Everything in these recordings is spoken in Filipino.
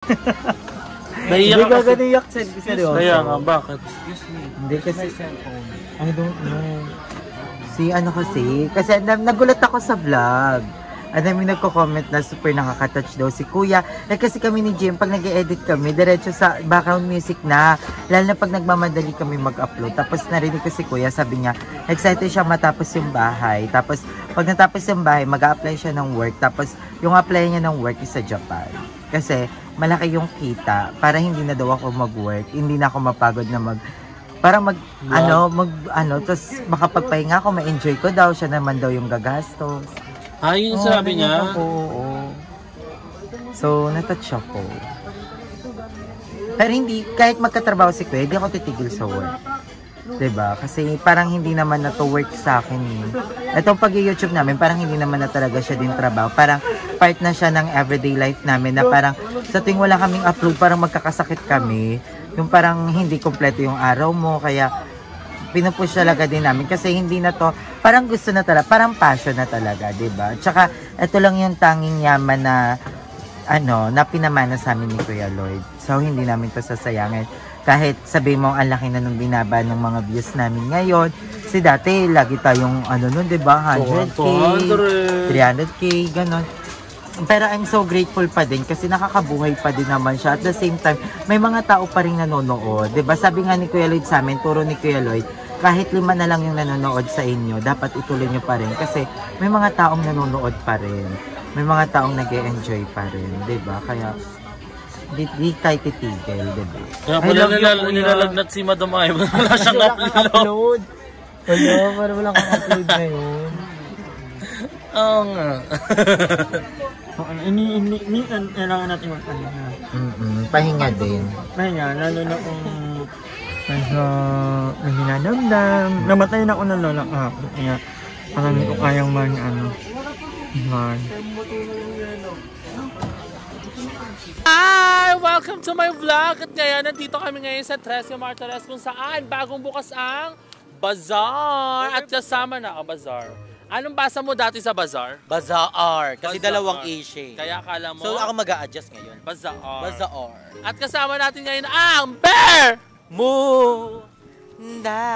Hindi ka ganiyak, seryoso. Kaya nga, bakit? Hindi kasi, I don't know. Kasi nagulat ako sa vlog. At may nagko-comment na super nakaka-touch daw si Kuya. Kasi kami ni Jim, pag nag-edit kami, diretso sa background music na. Lalo na pag nagmamadali kami mag-upload. Tapos narinig ko si Kuya, sabi niya, excited siya matapos yung bahay. Tapos pag natapos yung bahay, mag-a-apply siya ng work. Tapos yung apply niya ng work is sa Japan. Kasi malaki yung kita. Para hindi na daw ako mag-work. Hindi na ako mapagod na tapos makapagpahinga ako, ma-enjoy ko daw. Siya naman daw yung gagastos. Yun sabi niya? Oo. So, natouch ako. Pero hindi, kahit magkatrabaho si Kuya, hindi ako titigil sa work. Diba? Kasi parang hindi naman na to work sa akin eh. Itong pag-YouTube namin, parang hindi naman na talaga siya din trabaho. Parang part na siya ng everyday life namin na parang sa tuwing wala kaming upload, parang magkakasakit kami. Yung parang hindi kompleto yung araw mo, kaya pinupush talaga din namin kasi hindi na to, parang gusto na talaga, parang passion na talaga, diba? Tsaka, ito lang yung tanging yaman na, na pinamana sa amin ni Kuya Lloyd. So, hindi namin to sasayangin. Kahit sabi mo, ang laki na nung binaba ng mga views namin ngayon. Kasi dati, lagi tayong, nun, diba? 100K, 300K, ganon. Pero I'm so grateful pa din kasi nakakabuhay pa din naman siya. At the same time, may mga tao pa rin nanonood. Diba? Sabi nga ni Kuya Lloyd sa amin, turo ni Kuya Lloyd, kahit 5 na lang yung nanonood sa inyo, dapat ituloy nyo pa rin. Kasi may mga taong nanonood pa rin. May mga taong nag-e-enjoy pa rin. Diba? Kaya, di tayo titigil. Diba? Kaya pala nilalagnat si Madam Ivan. Wala siyang upload. Wala, parang walang upload ngayon. Oo nga. Kailangan natin magpahinga. Pahinga din. Pahinga, lalo na kung medyo may hinadamdam. Namatay na ako ng lola kahapon. Kaya parang hindi ko kayang Hi! Welcome to my vlog! At ngayon, nandito kami ngayon sa Tres Martires kung saan bagong bukas ang bazaar. At kasama na bazaar. Anong basa mo dati sa bazaar? Bazaar. Kasi Bazaar. dalawang A siya. Kaya akala mo? So ako mag-a-adjust ngayon. Bazaar. Bazaar. At kasama natin ngayon ang Bear! Munda.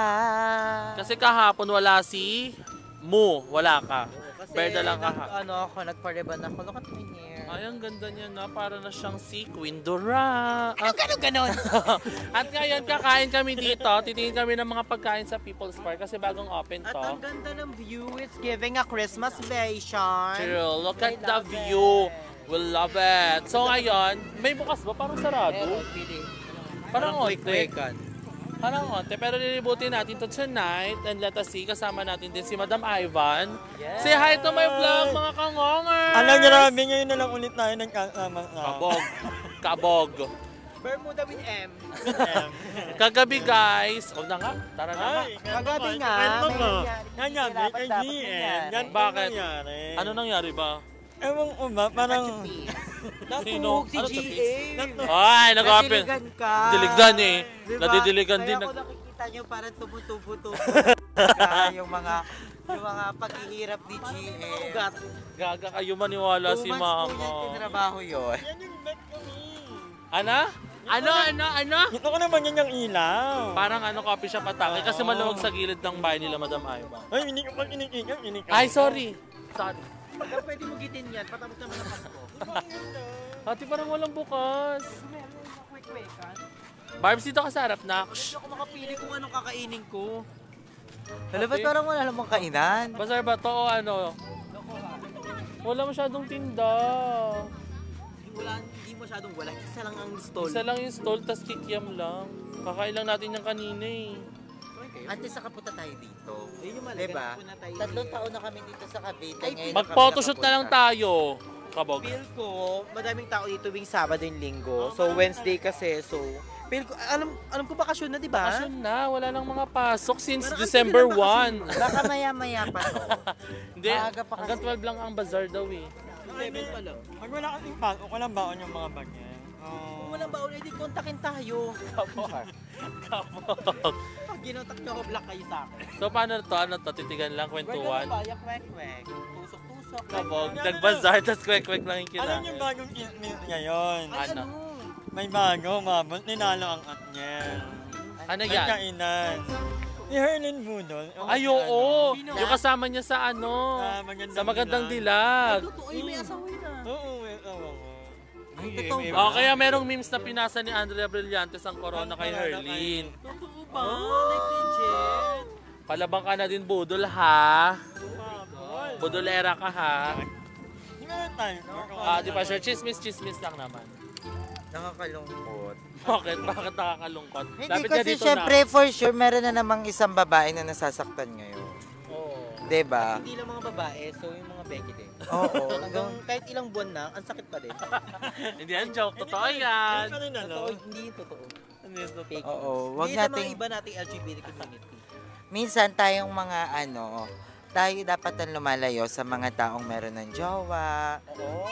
Kasi kahapon wala si Mu. Wala ka. Bear na lang kahapon. Nagpa-reban ako. Look at my hair. Ay, ang ganda niya na. Para na siyang si Queen Dora. Ganon. At ngayon, kakain kami dito. Titingin kami ng mga pagkain sa People's Park kasi bagong open to. At ang ganda ng view. It's giving a Christmas vacation. True. Look at the view. We love it. So ngayon, may bukas ba? Parang sarado. Parang onte. Parang onte. Pero lilibutin natin to tonight. And let us see. Kasama natin din si Madam Ivan. Yes. Say hi to my vlog, mga kangongers! Alam niyo namin, ngayon na lang ulit tayo nagkasama. Kabog. Bermuda with M. Kagabi guys. O na nga. Tara na nga. Kagabi nga. Nangyari kay GM. Bakit? Ano nangyari ba? Ewan ko ba, parang... Sino? Si Ano GM. Ay, nag-open. Nadiligan ka. Diligan eh. Diba? Nadidiligan din. Kaya kung nakikita nyo parang tumutubo-tubo yung mga paghihirap ni GM. Gaga kayo maniwala si 2 months mama. po yan tinrabaho yun. Yan yung bet kami. Ano? Ano? Ito ko naman yan yung ilaw. Parang coffee shop atake kasi maluwag sa gilid ng bahay nila Madam Ivan. Ay, hindi ko pag inikikam. Ay, sorry. Kaya pwede mo gitin yan, patapos naman ang Pasko. Ate, parang walang bukas. Quick-quickan. Barbs, dito ka sa harap, Naksh. Hindi ako makapili kung anong kakainin ko. Hala, ba't parang wala namang kainan? Bazaar ba to o ano? Wala masyadong tinda. Hindi masyadong wala. Isa lang ang stall. Isa lang yung stall, tas kikiam lang. Kakain lang natin yung kanina eh. Ante, saka punta tayo dito. Yun yung Diba? 3 taon na kami dito sa Cavite. Ngayon Mag-photoshoot na lang tayo. Kabog. Feel ko, madaming tao dito tuwing Sabado and Linggo. So, Wednesday kasi. So, feel ko, alam ko bakasyon na, di ba? Bakasyon na. Wala nang mga pasok since December 1. Baka maya-maya pa to. Hindi. Maaga pa Hanggang kasi. 12 lang ang bazaar daw eh. 11 pa lang. Pag wala kasing pasok, walang baon yung mga bag niya. Kung walang baon, edi kontakin tayo. Kabog. Pag ginotak nyo ako, black kayo sa akin. So paano to? Ano to? Titigan lang, kwentuhan. Bayak, kwek-kwek. Tusok-tusok. Kabog. Nag-bazaar, tas kwek-kwek lang yung Ano kinain. yung bagong meal ngayon? Ay, Ano? may bago, umabot, ninalo ang at niya. Ano May yan? kainan. Si Herlin Budol. Ay, oo. Yung kasama niya sa ano, sa Magandang Dilag. Totoo, may asawa na. Oo, may asawa ko. Ay, totoo ba? Oh, kaya merong memes na pinasa ni Andrea Brillantes ang corona kay Herlin. Totoo ba? Like legit. Palabang ka na din, Budol, ha? Budolera ka, ha? Di ba tayo? Di ba, sure, chismis lang naman. Nakakalungkot. Bakit? Bakit nakakalungkot? Hindi Dapat nga kasi dito syempre for sure meron na namang isang babae na nasasaktan ngayon. Oo. 'Di ba? Hindi lang mga babae, so yung mga Becky din. Oo. Hanggang kahit ilang buwan na, ang sakit pa din. Hindi yan joke. Totoo yan. Totoo, hindi totoo. Hindi yan totoo. Fake. Oo, wag Hindi sa mga nating iba nating LGBT community. minsan tayong mga tayo dapat ang lumalayo sa mga taong meron ng jowa,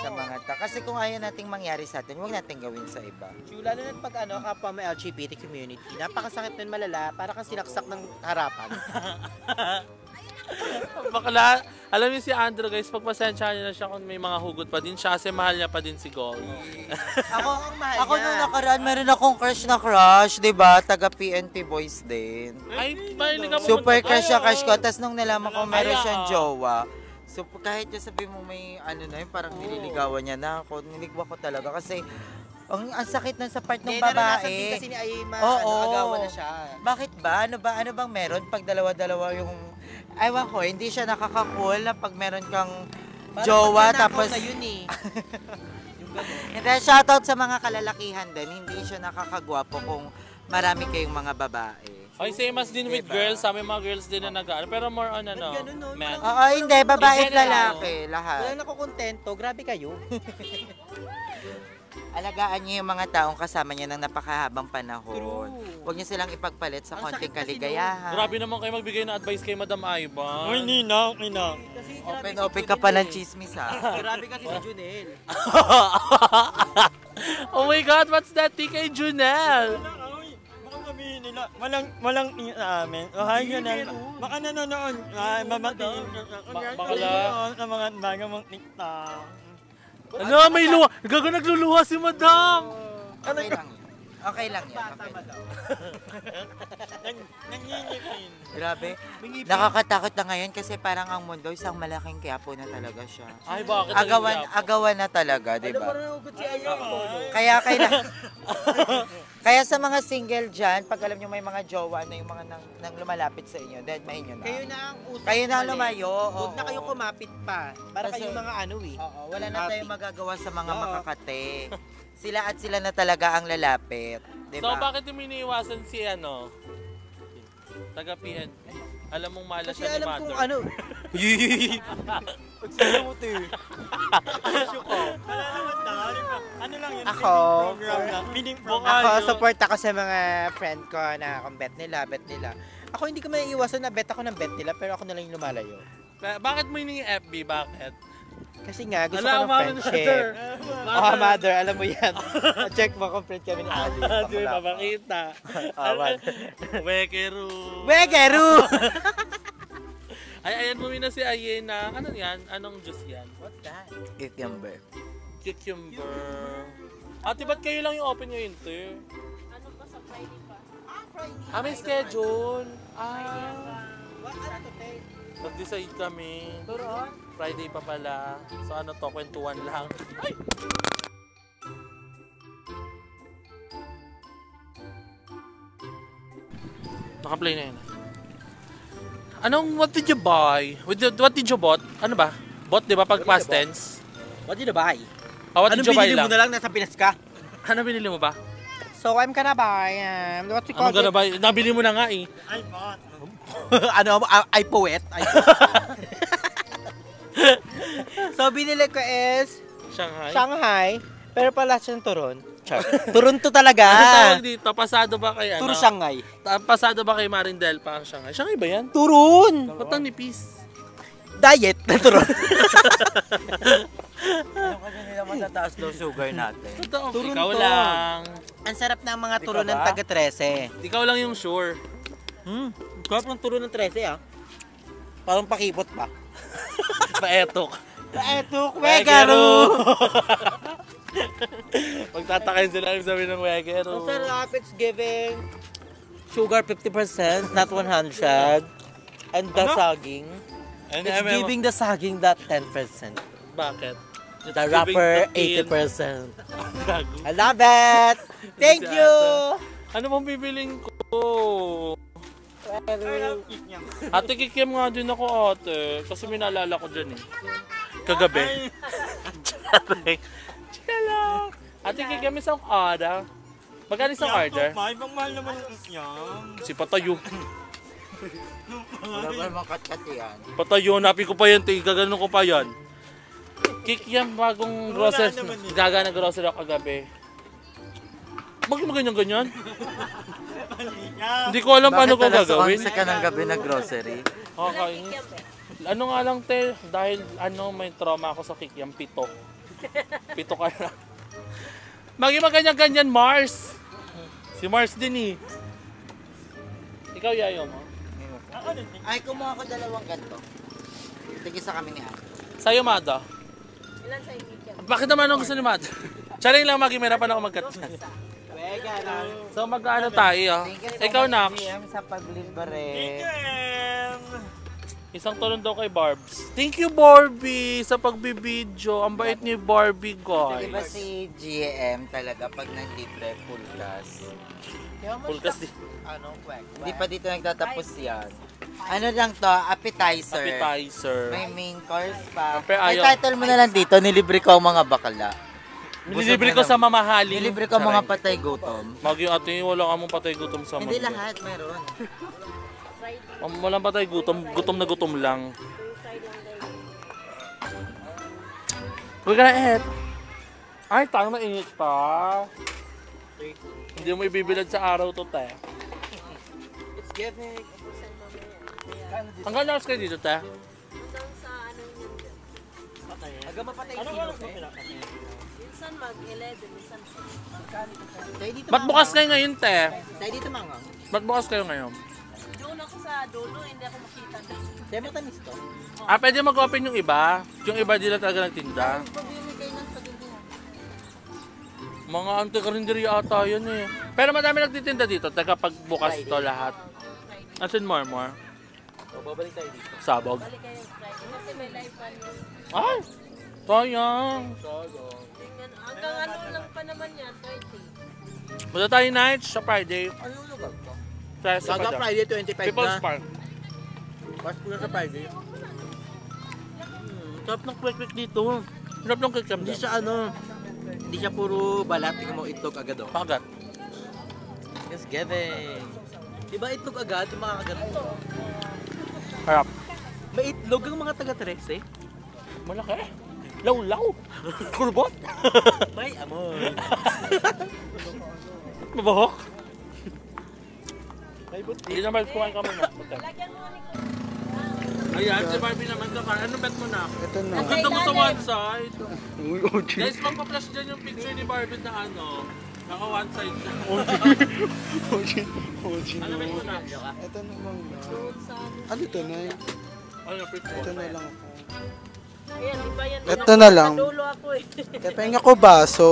sa mga kasi kung ayaw nating mangyari sa atin, huwag nating gawin sa iba. So, lalo na pag kapwa may LGBT community, napakasakit nun malala, para kang sinaksak ng harapan. Bakla, alam niyo si Andrew guys, pagpasensyahan niyo na siya kung may mga hugot pa din siya kasi mahal niya pa din si Gold. Ang mahal Ako niya. nung nakaraan, meron akong crush, 'di ba? Taga PNP Boys din. Ay, mahilig ka Super pumunta. crush siya, crush ko. Tapos nung nalaman ko meron Ay, siyang jowa. So kahit yung sabi mo may na yun, parang nililigawan niya na ako. Niligwa ko talaga kasi ang sakit nun sa part ng Naranasan din babae. kasi ni Ayma, Oo. agawan na siya. Bakit ba? Ano bang meron pag dalawa-dalawa yung aywan ko, hindi siya nakaka-cool na pag meron kang Parang jowa magnanakaw tapos na yun eh. Yung ganun. hindi, shoutout sa mga kalalakihan din, hindi siya nakakagwapo kung marami kayong mga babae. Ay, same as din with Diba? girls. Sa may mga girls din na nag-ano. Pero more on ano, Ba't ganun, no? men. Oo, hindi, babae In at general. lalaki, Wala lahat. na ko kontento, grabe kayo. Alagaan niyo yung mga taong kasama niya ng napakahabang panahon. True. Huwag niyo silang ipagpalit sa Ang konting sakit kasi kaligayahan. Grabe naman kayo magbigay ng advice kay Madam Aiba. Uy, Nina, Nina. Kasi grabe Open si ka pa Junel ng eh. chismis ha. Grabe kasi si Junel. Oh my God, what's that tea kay Junel? Uy, baka sabihin nila, walang sa amin. O, hay, ganun. Baka nanonood. Ay, mamatiin. Bakala. Sa mga bagamang TikTok. Ano, may luha. Gago nagluluha si Madam. Okay lang yun. Okay lang yun. Okay lang. Nangingipin. Grabe. Nakakatakot na ngayon kasi parang ang mundo isang malaking Quiapo na talaga siya. Ay, bakit? Agawan na talaga, di Ano ba? parang nagugot si Ayma? Kaya kaya sa mga single dyan, pag alam nyo may mga jowa na yung mga nang lumalapit sa inyo, then may inyo na. Kayo na ang usap. Kayo na umalis. lumayo, Huwag na oo. kayo kumapit pa. Para Kasi- kayong mga ano eh. Oo, wala na tayong magagawa sa mga Oo. makakate. Sila na talaga ang lalapit. Di So, ba? bakit yung iniiwasan si ano? Taga PN. Alam mong malas Kasi siya ni alam Mother. kong ano. Wala naman na. Ano lang yun? Ako. feeding program lang. Feeding program. Ako, support ako sa mga friend ko na kung bet nila. Ako hindi ko may iwasan na bet ako ng bet nila, pero ako na lang yung lumalayo. Bakit mo yung FB? Bakit? Kasi nga, gusto Ala, ko ng mother. friendship. Oh, mother, alam mo yan. Check mo kung friend kami ni Ali. Di ba makita? Wekeru. Wegeru! Ay, ayan bumina si Ayen na, ano yan? Anong juice yan? What's that? Cucumber. Cucumber. Ate, ba't kayo lang yung open ngayon, te? May schedule. What? Ano to, te? Nag-decide kami. Turon? Friday pa pala. So ano to, kwentuhan lang. Ay! Naka-play na yun. What did you buy? What did you bought? Ano ba? Bought, di ba, pag past tense? What did you buy? What did you buy lang? na lang? Nasa Pinas ka? Ano binili mo ba? So, I'm gonna buy, what you call Anong gonna buy? Nabili mo na nga eh. Ay, bot. ano, I poet. So, binili ko is Shanghai. Shanghai, pero pala siyang turon. Turon to talaga. Ano tawag dito? Pasado ba kay ano? Turo Shanghai. Pasado ba kay Marindel pa ang Shanghai? Shanghai ba yan? Turon! Ba't ang nipis? Diet na turon. Ano kasi nila matataas daw sugar natin? Totoo. Turun Ikaw to. lang. Ang sarap ng mga Di ka turon ng ba? taga 13. Ikaw lang yung sure. Sarap ng turon ng 13 ah. Parang pakipot pa. Paetok. Eto, Wegaro! Magtatakayin sila ang sabi ng wegero. Ang sarap, it's giving sugar 50%, not 100. And the saging, And it's giving the saging that 10%. Bakit? The wrapper, 80%. I love it! Thank Si you! Ano bang bibiling ko? Ate, kikim nga din ako ate. Kasi may naalala ko dyan eh. Kagabi. Chika lang. Ate, kikim isang order. Magkano isang order? May pang mahal naman yan. Si Patayo. Wala ba naman kat-kat yan? Patayo, napi ko pa yan. Gaganon ko pa yan. Kikiam bagong grocery. Gaga na grocery ako kagabi. Bakit mo ganyan-ganyan? Hindi ko alam paano ko gagawin. Bakit ka ng gabi na grocery? Kakainis. Ano nga lang te, dahil may trauma ako sa kikiam, 7. 7 ka na. Ganyan-ganyan, Mars. Si Mars din eh. Ikaw, yayo mo? Ay, kumuha ko 2 ganito. Tigisa kami ni Ate. Sa'yo, Mada. Ilan sa inyo? Bakit naman ang gusto ni Mada? Charing lang, magimerapan ako magkat. So, mag-ano tayo? Ikaw, Nax. Sa paglibre. Isang tulong daw kay Barbs. Thank you, Barbie, sa pagbibideo. Ang bait ni Barbie, Di ba guys. si GM talaga pag nanlibre, full gas? Full kasi. Hindi pa dito nagtatapos yan. Ano lang to, appetizer. Appetizer. May main course pa. Siyempre, May ayaw. title mo na lang dito, nilibre ko ang mga bakla. Nililibre ko sa mamahalin. Nilibre ko ang mga patay gutom. Magi ate, wala ka mong patay gutom sa Hindi mga. lahat, meron. Walang patay gutom, gutom na gutom lang. We're gonna eat. Ay, tang na init pa. Hindi mo ibibilad sa araw to, te. It's giving. Hanggang na kayo dito, te. Hanggang sa ano yun. Aga mapatay yung kilo. Minsan mag-11, minsan Tayo dito Ba't bukas kayo ngayon, te? Tayo dito mga. Ba't bukas kayo ngayon? doon ako sa dulo, hindi ako makita na. Tayo matamis to. Ah, pwede mag-open yung iba? Yung iba di lang talaga nagtinda? Mga anti-karinderya ata yun eh. Pero madami nagtitinda dito, teka pag bukas to lahat. As in more. So, babalik tayo dito. Sabog. Balik kayo Friday kasi may live pa yun. Ay! Sayang! Tingnan, hanggang ano lang pa naman yan, 20. Punta tayo night sa Friday. Ano yung lugar to? Sa Saga Friday 25 People's na. Park. Pas po na sa Friday. Sarap ng quick dito. Sarap ng quick Hindi siya ano, hindi siya puro balat, tingnan mo itlog agad oh. Pagat. It's giving. Diba itlog agad yung mga kagat? Harap. May itlog ang mga taga-Trece. Malaki. Law-law. Kulbot. May amoy. Mabahok. May buti. Hindi naman kumain kami na. Lagyan mo ni Ayan, si Barbie naman ka. Ano bet mo na? Ito na. Ang ganda mo sa one side. Uy, OG. Guys, magpa-flash dyan yung picture ni Barbie na ano. Naka one side siya. OG. Ano bet mo na? Ito naman na. doon sa... Ano ito na? Ano, print mo? Ito na lang ako. Ayan, di ba yan? Ito na lang. Sa dulo ako eh. Tepenga ko baso.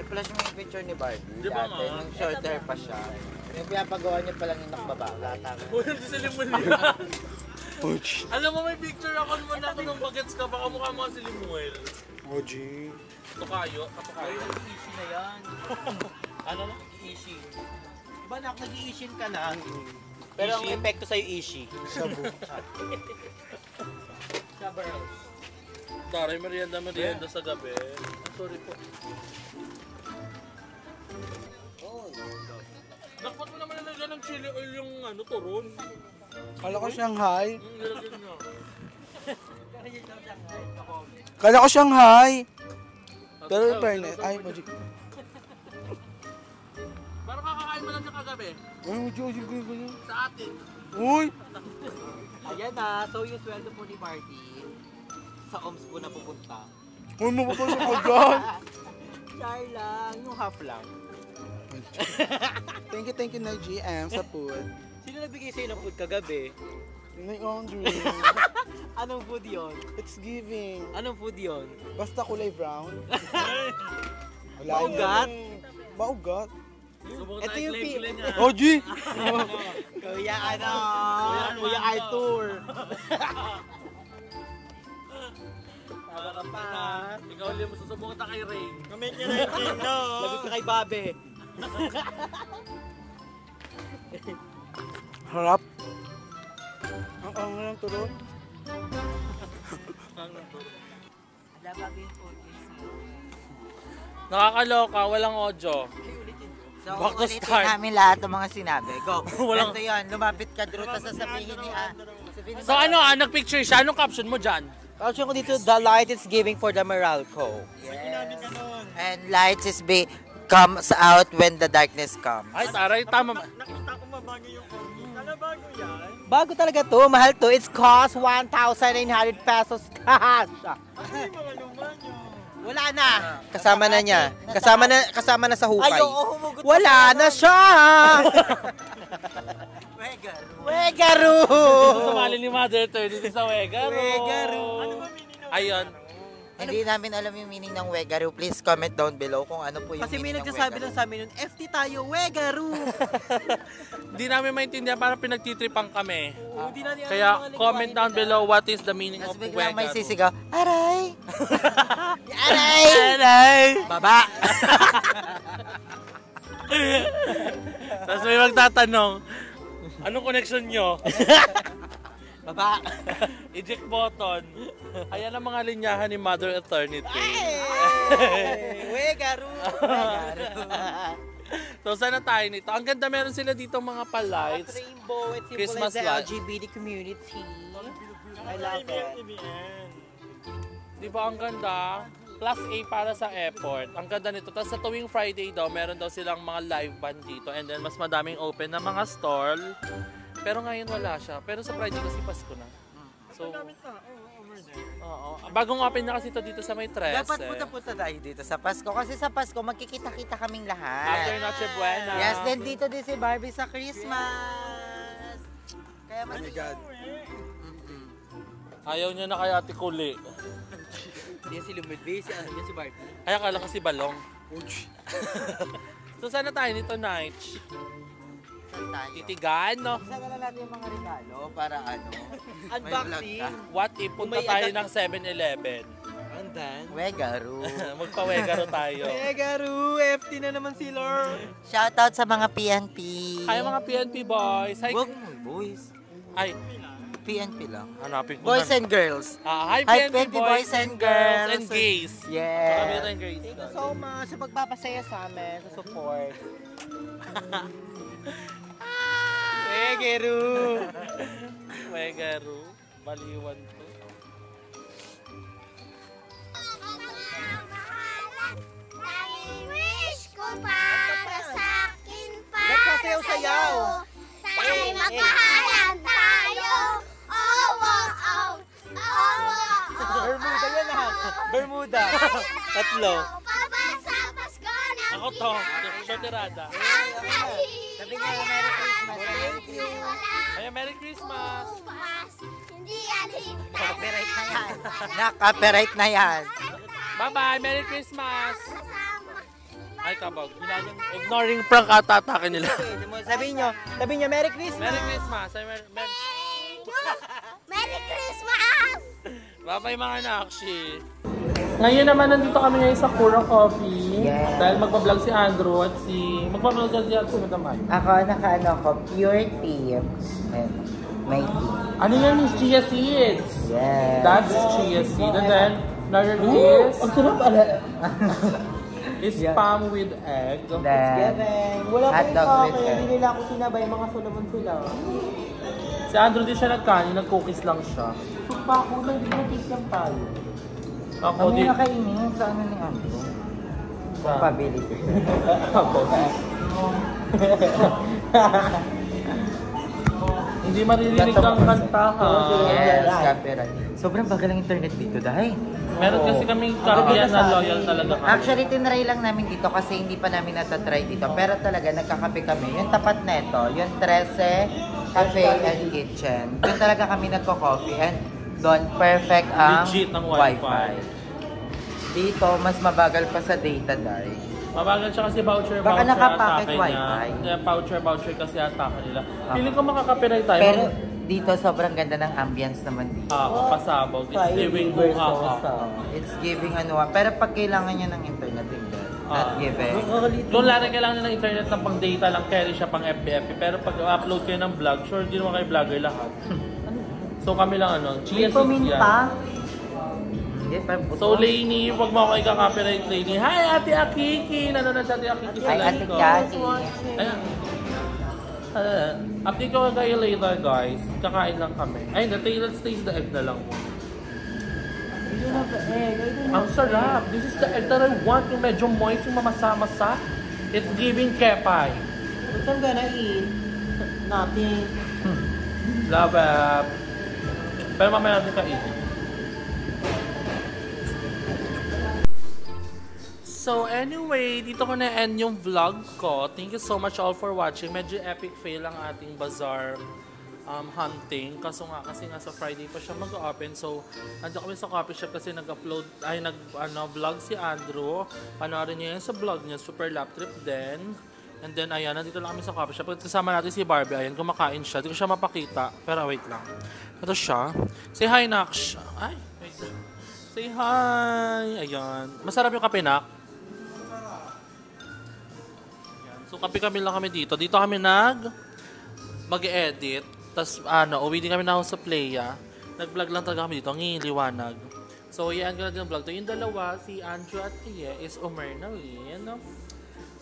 I-flash mo yung picture ni Barbie. Di ba Dati, nga? nung short hair pa siya. Yung pinapagawa niya pa lang yung nakbabala. Uy, hindi sila mo niya. OG. Alam mo, may picture ako naman ako nung bagets ka. Baka mukha mga si Limuel. OG. Tukayo. Katukayo. Ishi na yan. Ano na? Ishi. Diba nag-iishin ka na? Pero ang epekto sa'yo ishi. Sabu. Taray, merienda sa gabi. Sorry po. Dapat mo naman nalagyan ng chili oil yung ano, turon. Kala ko Shanghai. Nilagyan niya. Kala ko Shanghai. Pero in fairness, ay, OG. Parang kakakain mo lang niya kagabi. Ay, OG, Sa atin. Uy! Ayan na, so yung sweldo po ni Marty, sa OMS po na pupunta. Uy, mapapasok ko dyan. Char lang, yung half lang. Thank you na GM sa food. Sino nagbigay sa'yo ng food kagabi? Pinay Andre. Anong food yun? It's giving. Anong food yun? Basta kulay brown. Wala Maugat? yun. Maugat. Ito yung Oh, G! Kuya Kuya Arthur. Ikaw ulit mo susubukan na kay Ray. Comment nyo na yung king, no? Lagot ka kay Babe. Harap. Ang lang turon. Nakakaloka, walang audio. So, Back to ulitin start. namin lahat ng mga sinabi. Go. Walang- Ito yun, lumapit ka, Drew, tapos sasabihin ni sabihin So ano, nag-picture siya. Anong caption mo dyan? Caption ko dito, the light is giving for the Meralco. And light is comes out when the darkness comes. Ay, taray, tama. Nakita ko mabago yung corgi. Kala bago yan? Bago talaga to, mahal to. It's cost 1,900 pesos cash. Ano yung mga luma nyo? Wala na. Kasama na niya. Kasama na sa hukay. Ay, oo, humugot Wala na siya. Wegaru. Sumali ni Mother Earth dito sa Wegaro. Wegaro. Ano ba meaning ng Ayun. Hindi namin alam yung meaning ng Wegaru. Please comment down below kung ano po yung Kasi may meaning ng nagsasabi Wegaru. lang sa amin nun, FT tayo, Wegaru. Hindi namin maintindihan para pinagtitripan kami. Hindi natin alam yung Kaya mga comment lingwahe down nila. below what is the meaning Tapos of biglang may Wegaro. sisigaw, aray! Aray! Aray! Baba. Tapos may magtatanong, anong connection nyo? Baba. Eject button. Ayan ang mga linyahan ni Mother Eternity. Wegaru. So sana tayo nito. Ang ganda, meron sila dito mga pa-lights. Rainbow, it Christmas symbolizes the light. LGBT community. I love ABM, it. ABM. Di ba ang ganda? Plus A para sa airport. Ang ganda nito. Tapos sa tuwing Friday daw, meron daw silang mga live band dito. And then mas madaming open na mga stall. Pero ngayon wala siya. Pero sa Friday kasi Pasko na. So, Daming tao over there. oo. Bagong open na kasi ito dito sa may 13. Dapat punta-punta tayo dito sa Pasko. Kasi sa Pasko, magkikita-kita kaming After lahat. Noche Buena. Yes, then dito din si Barbie sa Christmas. Kaya mas... Oh my God. Ayaw niya na kay Ate Kuli. Hindi si Lumidbe, si Barbie. Ay, akala kasi balong. So, sana tayo nito night. Titigan, no? Isa na lang natin yung mga regalo para ano. Unboxing. What if punta May tayo agad- ng 7-Eleven? And then? Wegaru. Magpa-Wegaro tayo. Wegaru, FT na naman si Lord. Shoutout sa mga PNP. Hi mga PNP boys. Hi. Wag mo, boys. Ay, PNP lang. hanapin ko Boys na. and girls. Hi Hi, PNP boys and girls and gays. Kami Yes. rin gays. Thank you so much sa pagpapasaya sa amin, sa support. Wegaru. Wegaro. Baliwan ko. Wish ko para sa akin Ba't ka sayaw-sayaw? Sa'y magkahalan tayo. Oh, oh, oh. Oh, oh, oh. Bermuda yan ha. Bermuda. Tatlo. Pabasa Pasko ng Ako to. Shotirada. ang dali. Sabi nga, Merry Christmas. Thank you. Ay, Merry Christmas. Hindi yan Copyright na yan. Na-copyright na yan. Bye-bye. Merry Christmas. Ay, kabog. Ignoring prank ata atake nila. Sabihin nyo, Merry Christmas. Merry Christmas. Ay, Merry Christmas! Bye-bye mga nakshi. Ngayon naman nandito kami ngayon sa Kura Coffee. Yes. Dahil magpa-vlog si Andrew at magpa-vlog si Andrew si Madam Ay. Ako, naka-ano ko, pure tea. Ayan, may tea. Ano yan is chia seeds? Yes. That's chia seed. And then, another is... Ang sarap ala. is Yeah. spam with egg. Then, Wala pa hot rin dog sa with akin. egg. Hindi nila ako sinabay. Mga Solomon sila. Si Andrew di siya nagkanin, nag-cookies lang siya. Supa ako. Nag-cake lang tayo. Ako Kami di... nakainin sa ano ni Andrew. Sa- Pability. Ako. Hindi maririnig ang kanta ha. Yes, copyright. Sobrang bagal ang internet dito, dahil. Meron kasi kaming kahiyan na loyal talaga kami. Actually, tinry lang namin dito kasi hindi pa namin natatry dito. Pero talaga, nagkakape kami. Yung tapat na ito, yung 13, cafe and kitchen. Doon talaga kami nagko-coffee and doon perfect ang Legit ng wifi. Dito, mas mabagal pa sa data dahil. Mabagal siya kasi voucher Baka atake nakapacket niya. wifi. Yeah, voucher kasi atake nila. Feeling ko makaka-copyright tayo. Pero dito sobrang ganda ng ambience naman dito. Pasabog. It's giving ko It's giving pero pag kailangan niya ng internet, hindi. Not given. Doon lang kailangan nyo ng internet ng pang data lang, carry siya pang FB. Pero pag upload kayo ng vlog, sure di naman kayo vlogger lahat. So kami lang Chia 6 yan. So Lainey, wag mo ako ika-copyright Lainey. Hi Ate Akiki! Nanonood si Ate Akiki sa Hi live Ate ko. Cathy. Ayan. Update ko kayo later guys. Kakain lang kami. Ay, let's taste the egg na lang. Ang sarap. This is the egg that I want. Yung medyo moist, yung mamasa-masa. It's giving kepay. What I'm gonna eat? Nothing. Love it. Pero mamaya natin kainin. So anyway, dito ko na-end yung vlog ko. Thank you so much all for watching. Medyo epic fail ang ating bazaar hunting. Kasi nga sa Friday pa siya mag-open. So, nandito kami sa coffee shop kasi vlog si Andrew. Panoorin niyo yan sa vlog niya, Super Lap Trip din. And then, ayan, nandito lang kami sa coffee shop. Kasama natin si Barbie. Ayan, kumakain siya. Hindi ko siya mapakita. Pero wait lang. Ito siya. Say hi, Naksh. Ay, wait lang. Say hi. Ayan. Masarap yung kape, Nak. So, kami lang kami dito. Dito kami mag-edit. Tapos, uwi din kami na ako sa Playa. Nag-vlog lang talaga kami dito. Ang liwanag. So, yan, ganun yung vlog to. Yung dalawa, si Andrew at Iye, is Umernaline.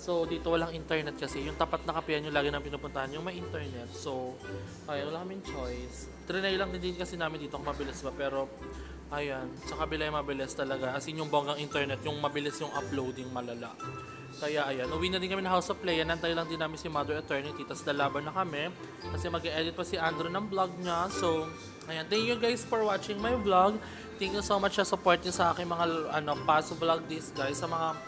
So, dito walang internet kasi. Yung tapat na kapehan yung lagi nang pinupuntahan, yung may internet. So, ayun, wala kaming choice. Trinay lang din kasi namin dito kung mabilis ba. Pero, ayan, sa kabila yung mabilis talaga. As in, yung bonggang internet, yung mabilis yung uploading malala. Kaya ayan, uwi na din kami ng House of Play. Nantay lang din namin si Mother Eternity. Tapos lalaban na kami. Kasi mag-edit pa si Andrew ng vlog niya. So, ayan. Thank you guys for watching my vlog. Thank you so much sa support niyo sa aking mga past vlog this guys. Sa mga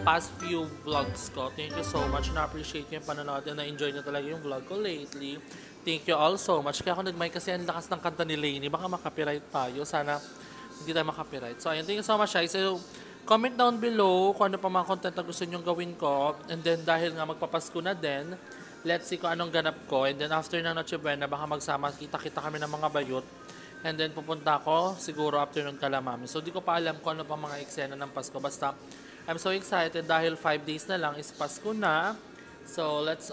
past few vlogs ko. Thank you so much. Na-appreciate niyo yung panonood. And na-enjoy niyo talaga yung vlog ko lately. Thank you all so much. Kaya ako nag-mic kasi ang lakas ng kanta ni Lainey. Baka makapiright tayo. Sana hindi tayo makapiright. So, ayan. Thank you so much guys. So, comment down below kung ano pa mga content na gusto nyong gawin ko. And then dahil nga magpapasko na din, let's see kung anong ganap ko. And then after ng Noche Buena, baka magsama, kita-kita kami ng mga bayot. And then pupunta ako siguro after ng Kalamami. So di ko pa alam kung ano pa mga eksena ng Pasko. Basta I'm so excited dahil 5 days na lang is Pasko na. So let's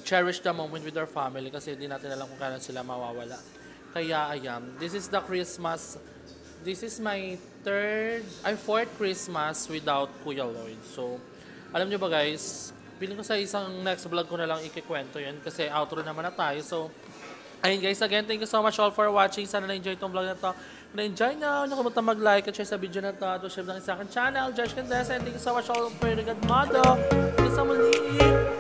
cherish the moment with our family kasi hindi natin alam kung kailan sila mawawala. Kaya ayan, this is the Christmas. This is my fourth Christmas without Kuya Lloyd. So, alam nyo ba guys, feeling ko sa isang next vlog ko na lang ikikwento yun kasi outro naman na tayo. So, ayun guys, again, thank you so much all for watching. Sana na-enjoy itong vlog na to. Kung na-enjoy nyo, huwag kalimutan mag-like at share sa video na to. At share lang sa akin channel, Josh Candesa. And thank you so much all for the good motto. Thank you so much.